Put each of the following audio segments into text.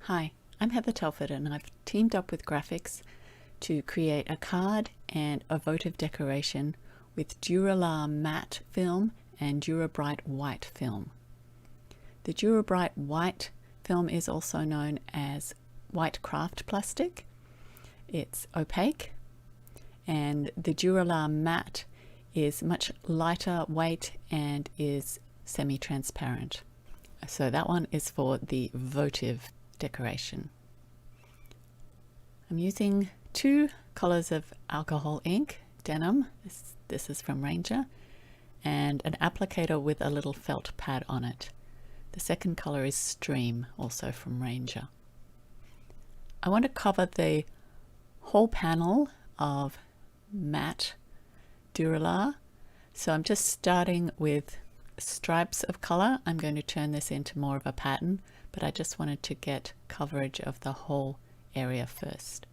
Hi, I'm Heather Telford and I've teamed up with Grafix to create a card and a votive decoration with Dura-Lar matte film and Dura-Bright white film. The Dura-Bright white film is also known as white craft plastic. It's opaque, and the Dura-Lar matte is much lighter weight and is semi-transparent. So that one is for the votive decoration. I'm using two colors of alcohol ink, Denim, this is from Ranger, and an applicator with a little felt pad on it. The second color is Stream, also from Ranger. I want to cover the whole panel of matte Dura-Lar, so I'm just starting with stripes of color. I'm going to turn this into more of a pattern, but I just wanted to get coverage of the whole area first.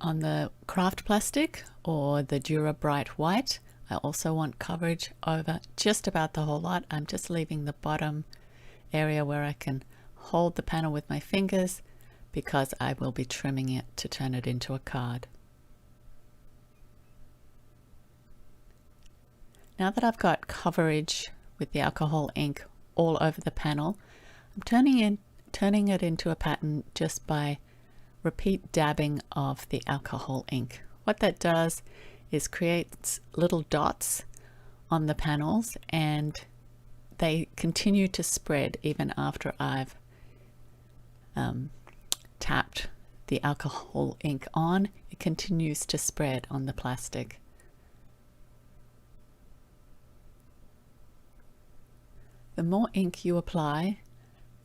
On the craft plastic or the Dura-Bright white, I also want coverage over just about the whole lot. I'm just leaving the bottom area where I can hold the panel with my fingers, because I will be trimming it to turn it into a card. Now that I've got coverage with the alcohol ink all over the panel, I'm turning it into a pattern just by repeat dabbing of the alcohol ink. What that does is creates little dots on the panels, and they continue to spread even after I've tapped the alcohol ink on. It continues to spread on the plastic. The more ink you apply,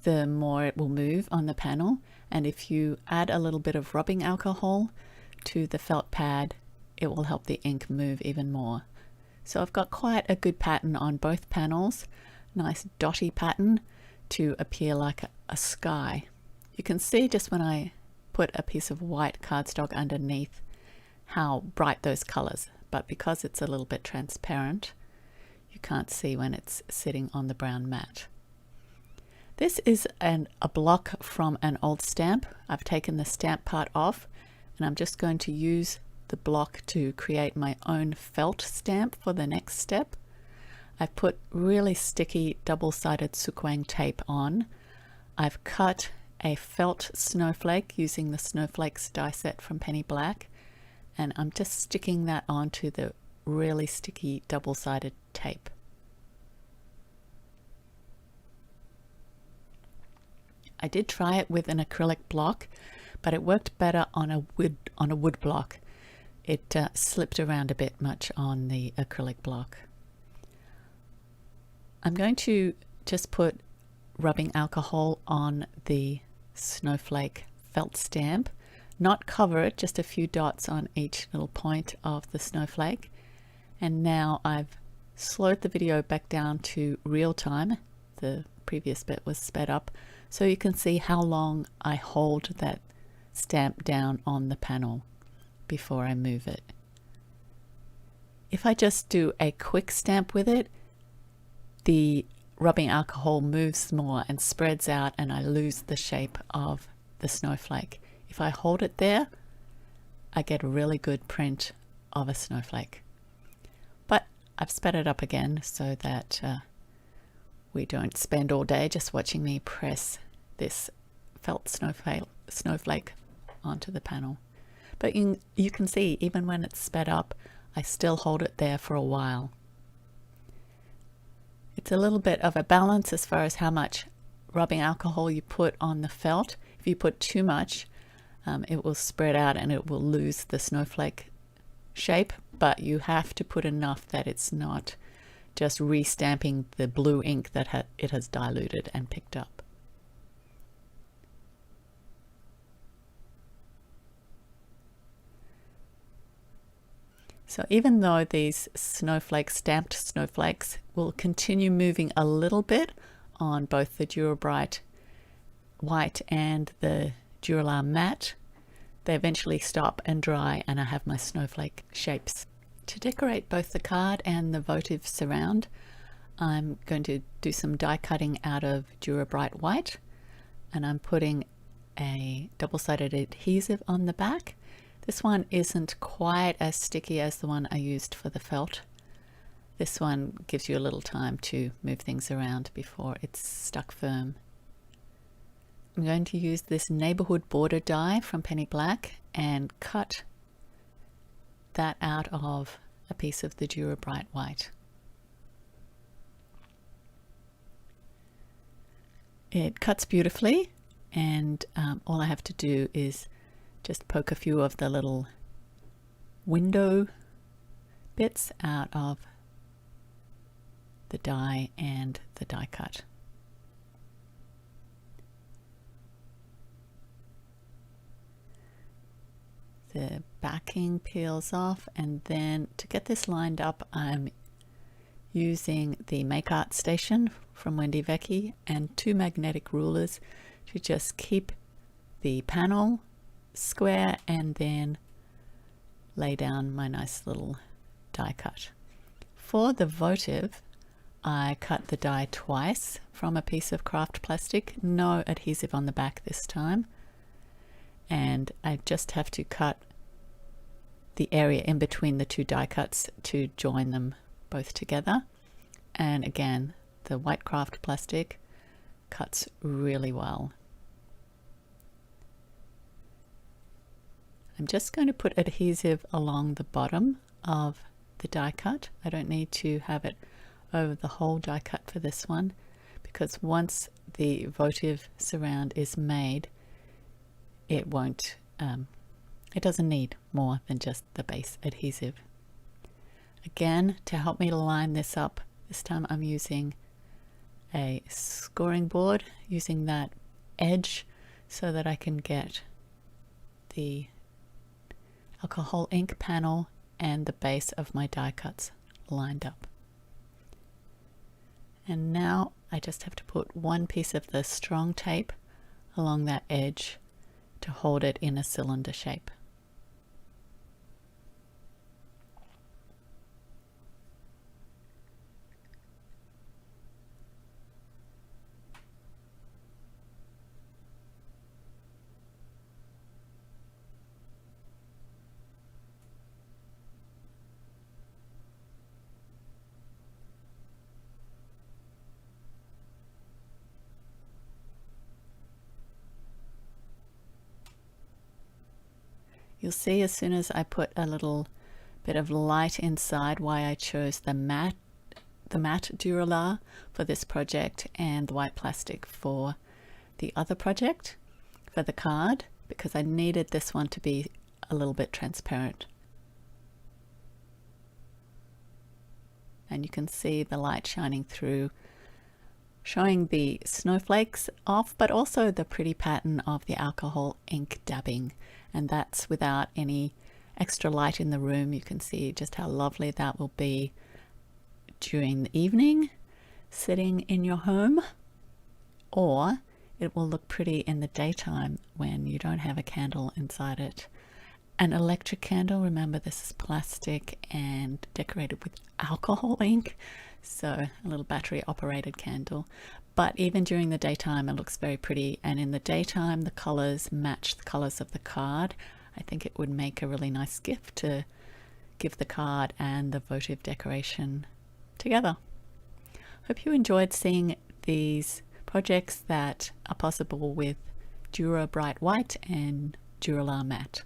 the more it will move on the panel, and if you add a little bit of rubbing alcohol to the felt pad, it will help the ink move even more. So I've got quite a good pattern on both panels, nice dotty pattern to appear like a sky. You can see just when I put a piece of white cardstock underneath how bright those colors, but because it's a little bit transparent, you can't see when it's sitting on the brown mat. This is a block from an old stamp. I've taken the stamp part off, and I'm just going to use the block to create my own felt stamp for the next step. I've put really sticky double-sided Sookwang tape on. I've cut a felt snowflake using the Snowflakes die set from Penny Black, and I'm just sticking that onto the really sticky double-sided tape. I did try it with an acrylic block, but it worked better on a wood block. It slipped around a bit much on the acrylic block. I'm going to just put rubbing alcohol on the snowflake felt stamp, not cover it, just a few dots on each little point of the snowflake. And now I've slowed the video back down to real time. The previous bit was sped up, so you can see how long I hold that stamp down on the panel before I move it. If I just do a quick stamp with it, the rubbing alcohol moves more and spreads out, and I lose the shape of the snowflake. If I hold it there, I get a really good print of a snowflake. But I've sped it up again so that we don't spend all day just watching me press this felt snowflake onto the panel. But you can see, even when it's sped up, I still hold it there for a while. It's a little bit of a balance as far as how much rubbing alcohol you put on the felt. If you put too much, it will spread out and it will lose the snowflake shape, but you have to put enough that it's not just re-stamping the blue ink that it has diluted and picked up. So even though these snowflakes, stamped snowflakes, will continue moving a little bit on both the Dura-Bright white and the Dura-Lar matte, they eventually stop and dry, and I have my snowflake shapes To decorate both the card and the votive surround, I'm going to do some die cutting out of Dura-Bright white, and I'm putting a double-sided adhesive on the back. This one isn't quite as sticky as the one I used for the felt. This one gives you a little time to move things around before it's stuck firm. I'm going to use this neighborhood border die from Penny Black and cut that out of a piece of the Dura-Bright white. It cuts beautifully, and all I have to do is just poke a few of the little window bits out of the die and the die cut. The backing peels off, and then to get this lined up, I'm using the Make Art Station from Wendy Vecchi and 2 magnetic rulers to just keep the panel square and then lay down my nice little die cut. For the votive, I cut the die twice from a piece of craft plastic, no adhesive on the back this time, and I just have to cut the area in between the 2 die cuts to join them both together. And again, the white craft plastic cuts really well. I'm just going to put adhesive along the bottom of the die cut. I don't need to have it over the whole die cut for this one, because once the votive surround is made, it won't it doesn't need more than just the base adhesive. Again, to help me to line this up, this time I'm using a scoring board, using that edge so that I can get the alcohol ink panel and the base of my die cuts lined up. And now I just have to put one piece of the strong tape along that edge to hold it in a cylinder shape. You'll see as soon as I put a little bit of light inside why I chose the matte Dura-Lar for this project and the white plastic for the other project, for the card, because I needed this one to be a little bit transparent. And you can see the light shining through, showing the snowflakes off, but also the pretty pattern of the alcohol ink dabbing. And that's without any extra light in the room. You can see just how lovely that will be during the evening, sitting in your home, or it will look pretty in the daytime when you don't have a candle inside it. An electric candle, remember this is plastic and decorated with alcohol ink, so a little battery operated candle. But even during the daytime it looks very pretty, and in the daytime the colors match the colors of the card. I think it would make a really nice gift to give the card and the votive decoration together. Hope you enjoyed seeing these projects that are possible with Dura-Bright White and Dura-Lar Matte.